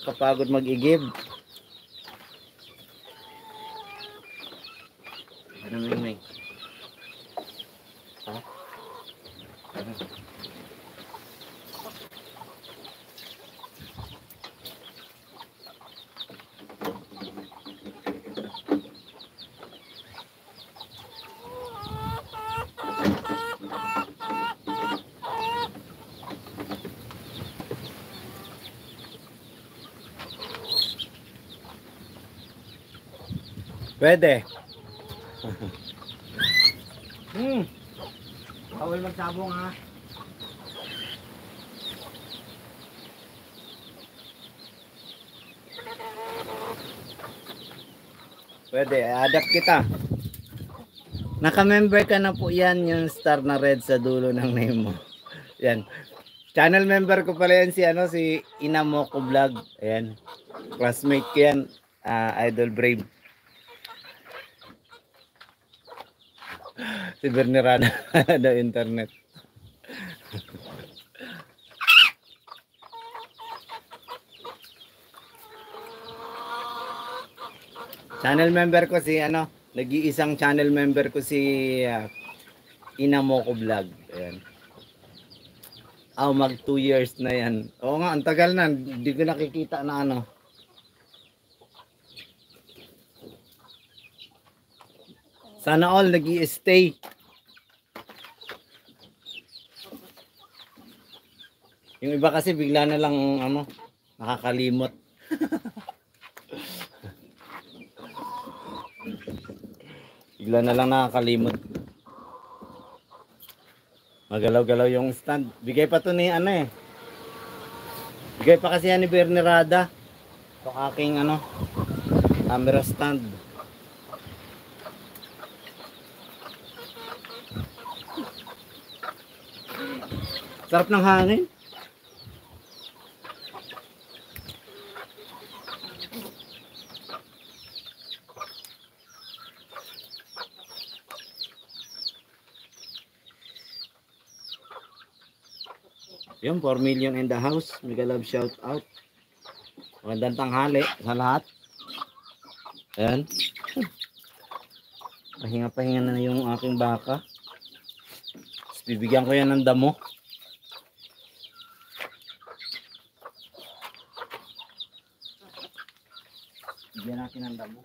Kapagod mag-igib. Ano may? Ha? Ano? Pwede. Bawal magsabong ha. Pwede, adapt kita. Naka-member ka na po yan, yung star na red sa dulo ng name mo. Yan. Channel member ko pala yan si Inamoko Vlog. Ayan. Classmate ko yan. Idol Brave. Si Bernerada daw internet. Channel member ko nag-iisang channel member ko si Inamoko Vlog. Ayan. Mag 2 years na yan. Oo nga, ang tagal na. Hindi ko nakikita na Sana all nag-i-stay. Yung iba kasi bigla na lang nakakalimot. Bigla na lang nakakalimot. Magalaw-galaw yung stand. Bigay pa to ni Bigay pa kasi yan ni Bernerada. Itong aking camera stand. Sarap ng hangin. Yung 4 million in the house. Mega love shout out. Magandang tanghali sa lahat. Ayan. Pahinga-pahinga na yung aking baka. Tapos bibigyan ko yan ng damo. Bigyan natin ng damo.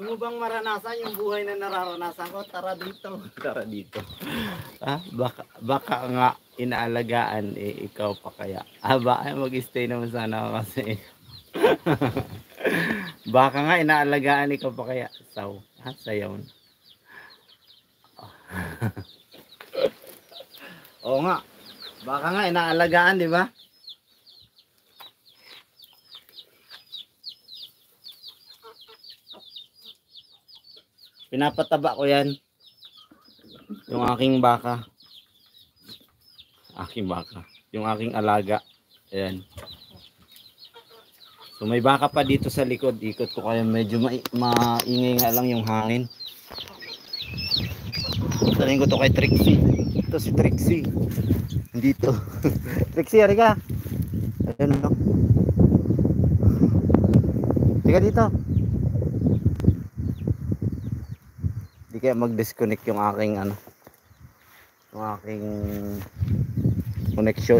Gusto mo bang maranasan yung buhay na nararanasan ko? Tara dito. Tara dito. Baka nga inaalagaan ikaw pa kaya. Baka mag-stay naman sana ako kasi. Baka nga inaalagaan ikaw pa kaya. Sayaw na. Oo nga. Baka nga inaalagaan, di ba? Pinapataba ko yan. Yung aking baka. Yung aking alaga. Ayan. So may baka pa dito sa likod. Ikot ko kaya medyo maingay nga lang yung hangin. Sabihin ko to kay Trixie. Ito si Trixie. Dito. Trixie, hari ka. Ayan no. Tika dito. Di kaya mag-disconnect yung aking yung aking connection.